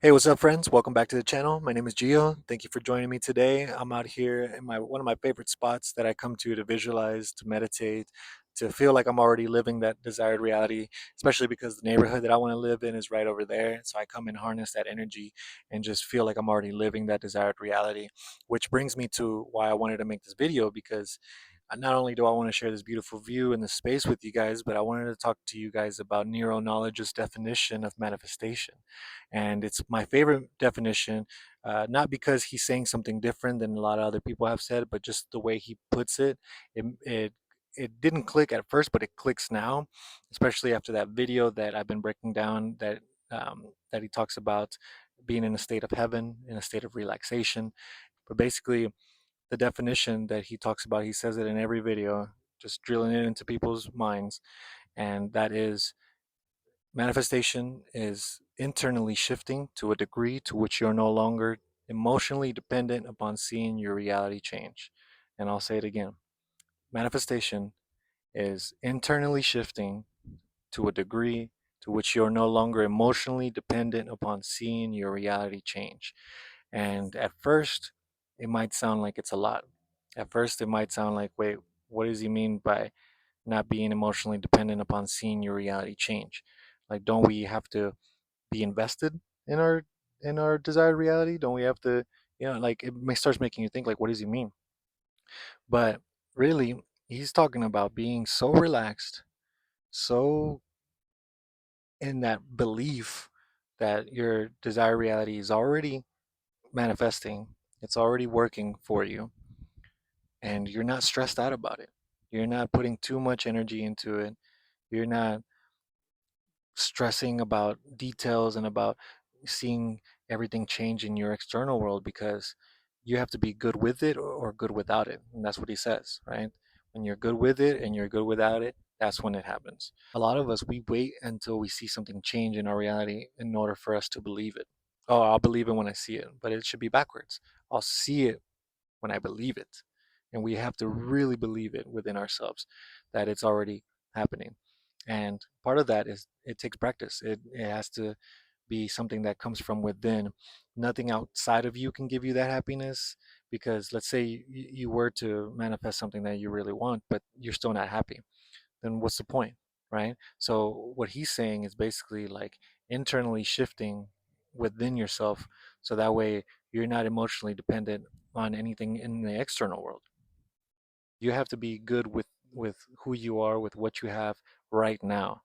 Hey, what's up, friends? Welcome back to the channel. My name is Gio. Thank you for joining me today. I'm out here in my one of my favorite spots that I come to visualize, to meditate, to feel like I'm already living that desired reality, especially because the neighborhood that I want to live in is right over there. So I come and harness that energy and just feel like I'm already living that desired reality, which brings me to why I wanted to make this video because not only do I want to share this beautiful view in the space with you guys, but I wanted to talk to you guys about Nero Knowledge's definition of manifestation. And it's my favorite definition, not because he's saying something different than a lot of other people have said, but just the way he puts it. It didn't click at first, but it clicks now, especially after that video that I've been breaking down that he talks about being in a state of heaven, in a state of relaxation. But basically, the definition that he talks about, he says it in every video, just drilling it into people's minds, and that is manifestation is internally shifting to a degree to which you're no longer emotionally dependent upon seeing your reality change. And I'll say it again. Manifestation is internally shifting to a degree to which you're no longer emotionally dependent upon seeing your reality change. And at first, it might sound like it's a lot. At first, it might sound like, wait, what does he mean by not being emotionally dependent upon seeing your reality change? Like, don't we have to be invested in our desired reality? Don't we have to, like starts making you think, like, what does he mean? But really, he's talking about being so relaxed, so in that belief that your desired reality is already manifesting, it's already working for you, and you're not stressed out about it. You're not putting too much energy into it. You're not stressing about details and about seeing everything change in your external world because you have to be good with it or good without it. And that's what he says, right? When you're good with it and you're good without it, that's when it happens. A lot of us, we wait until we see something change in our reality in order for us to believe it. Oh, I'll believe it when I see it, but it should be backwards. I'll see it when I believe it. And we have to really believe it within ourselves that it's already happening. And part of that is it takes practice. It has to be something that comes from within. Nothing outside of you can give you that happiness because let's say you were to manifest something that you really want, but you're still not happy. Then what's the point, right? So what he's saying is basically like internally shifting within yourself so that way you're not emotionally dependent on anything in the external world. You have to be good with who you are, with what you have right now.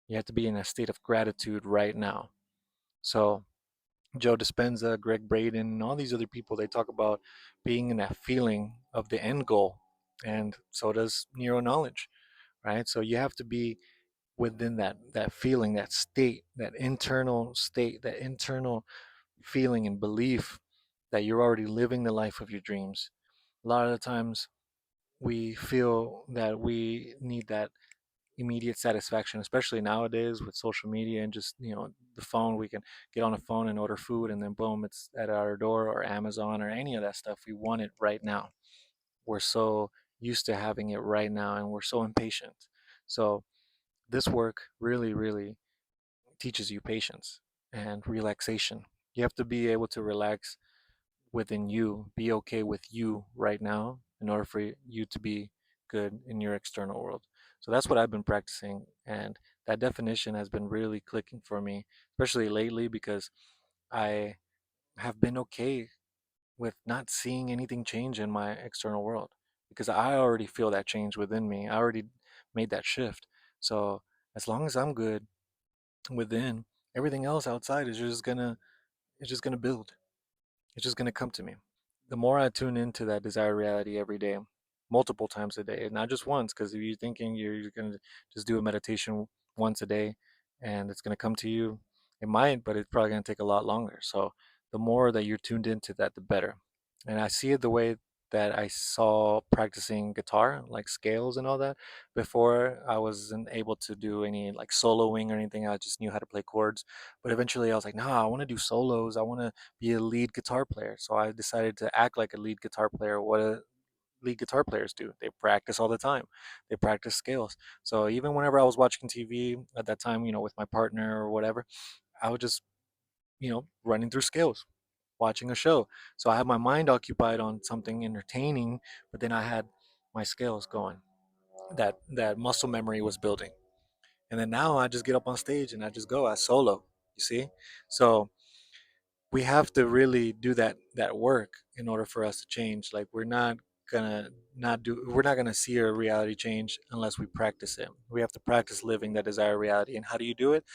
You have to be in a state of gratitude right now. So Joe Dispenza, Greg Braden, and all these other people, they talk about being in that feeling of the end goal. And so does Nero Knowledge, right? So you have to be within that feeling, that state, that internal state, that internal feeling and belief that you're already living the life of your dreams. A lot of the times we feel that we need that immediate satisfaction, especially nowadays with social media and just, the phone. We can get on a phone and order food and then boom, it's at our door, or Amazon or any of that stuff. We want it right now. We're so used to having it right now and we're so impatient. So this work really, really teaches you patience and relaxation. You have to be able to relax within you, be okay with you right now in order for you to be good in your external world. So that's what I've been practicing, and that definition has been really clicking for me, especially lately because I have been okay with not seeing anything change in my external world because I already feel that change within me. I already made that shift. So as long as I'm good within, everything else outside is just gonna build. It's just gonna come to me. The more I tune into that desired reality every day, multiple times a day, not just once, because if you're thinking you're gonna just do a meditation once a day and it's gonna come to you, it might, but it's probably gonna take a lot longer. So the more that you're tuned into that, the better. And I see it the way that I saw practicing guitar, like scales and all that. Before I wasn't able to do any like soloing or anything. I just knew how to play chords. But eventually I was like, nah, I want to do solos. I want to be a lead guitar player. So I decided to act like a lead guitar player. What a lead guitar players do. They practice all the time. They practice scales. So even whenever I was watching TV at that time, with my partner or whatever, I would just running through scales, watching a show. So I had my mind occupied on something entertaining, but then I had my scales going. That muscle memory was building. And then now I just get up on stage and I just go as solo, you see? So we have to really do that work in order for us to change. Like gonna we're not gonna see a reality change unless we practice it. We have to practice living that desired reality. And how do you do it?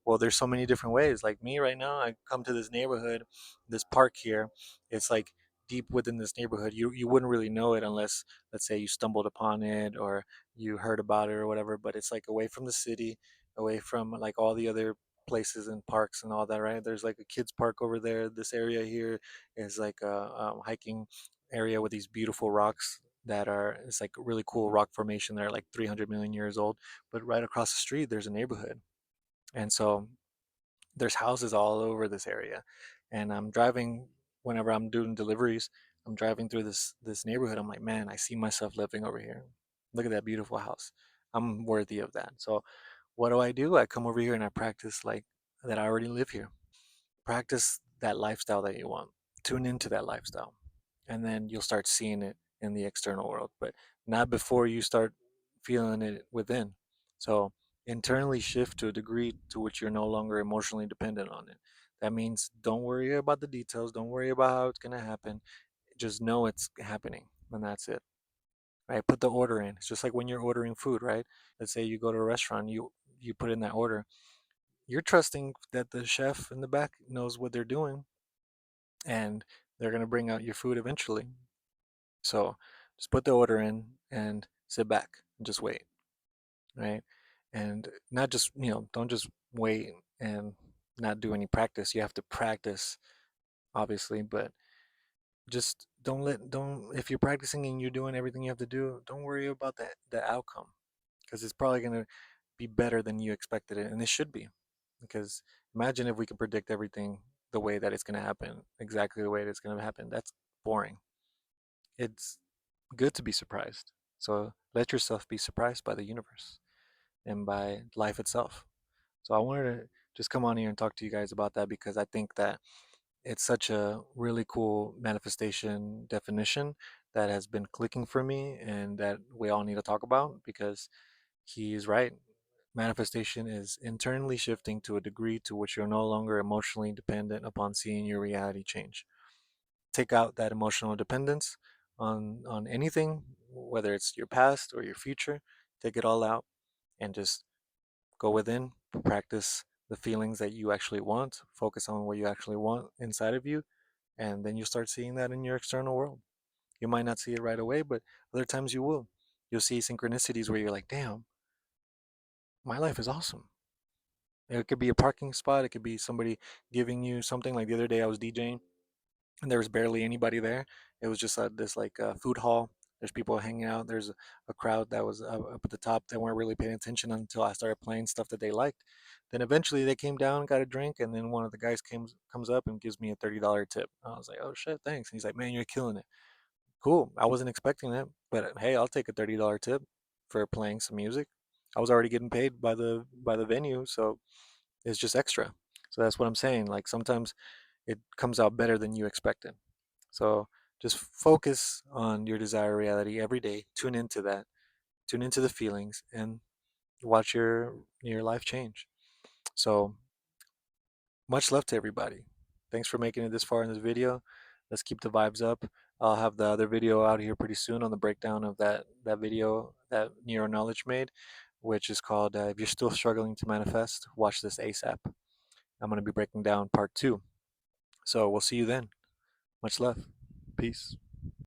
Well, there's so many different ways. Like me right now, I come to this neighborhood, this park here. It's like deep within this neighborhood. You wouldn't really know it unless, let's say, you stumbled upon it or you heard about it or whatever. But it's like away from the city, away from like all the other places and parks and all that, right? There's like a kids park over there. This area here is like a hiking area with these beautiful rocks that are, it's like a really cool rock formation that are like 300 million years old. But right across the street there's a neighborhood, and so there's houses all over this area. And I'm driving, whenever I'm doing deliveries, I'm driving through this neighborhood. I'm like, man, I see myself living over here. Look at that beautiful house. I'm worthy of that. So what do? I come over here and I practice like that. I already live here. Practice that lifestyle that you want. Tune into that lifestyle. And then you'll start seeing it in the external world, but not before you start feeling it within. So internally shift to a degree to which you're no longer emotionally dependent on it. That means don't worry about the details. Don't worry about how it's going to happen. Just know it's happening, and that's it. Right? Put the order in. It's just like when you're ordering food, right? Let's say you go to a restaurant, you put in that order. You're trusting that the chef in the back knows what they're doing, and they're going to bring out your food eventually. So just put the order in and sit back and just wait, right? And not just, don't just wait and not do any practice. You have to practice, obviously, but just don't, if you're practicing and you're doing everything you have to do, don't worry about the outcome, because it's probably going to be better than you expected it. And it should be, because imagine if we could predict everything the way that it's going to happen, exactly the way it's going to happen. That's boring. It's good to be surprised. So let yourself be surprised by the universe and by life itself. So I wanted to just come on here and talk to you guys about that, because I think that it's such a really cool manifestation definition that has been clicking for me and that we all need to talk about, because he's right. Manifestation is internally shifting to a degree to which you're no longer emotionally dependent upon seeing your reality change. Take out that emotional dependence on anything, whether it's your past or your future. Take it all out and just go within, practice the feelings that you actually want, focus on what you actually want inside of you, and then you start seeing that in your external world. You might not see it right away, but other times you will. You'll see synchronicities where you're like, damn, my life is awesome. It could be a parking spot, it could be somebody giving you something. Like the other day I was DJing and there was barely anybody there. It was just this like food hall. There's people hanging out. There's a crowd that was up at the top that weren't really paying attention until I started playing stuff that they liked. Then eventually they came down, got a drink, and then one of the guys comes up and gives me a $30 tip. I was like, oh shit, thanks. And he's like, man, you're killing it. Cool. I wasn't expecting that, but hey, I'll take a $30 tip for playing some music. I was already getting paid by the venue, so it's just extra. So that's what I'm saying. Like sometimes it comes out better than you expected. So just focus on your desired reality every day. Tune into that. Tune into the feelings and watch your life change. So much love to everybody. Thanks for making it this far in this video. Let's keep the vibes up. I'll have the other video out here pretty soon on the breakdown of that video that Nero Knowledge made, which is called "If You're Still Struggling to Manifest, Watch This ASAP." I'm going to be breaking down part 2. So we'll see you then. Much love. Peace.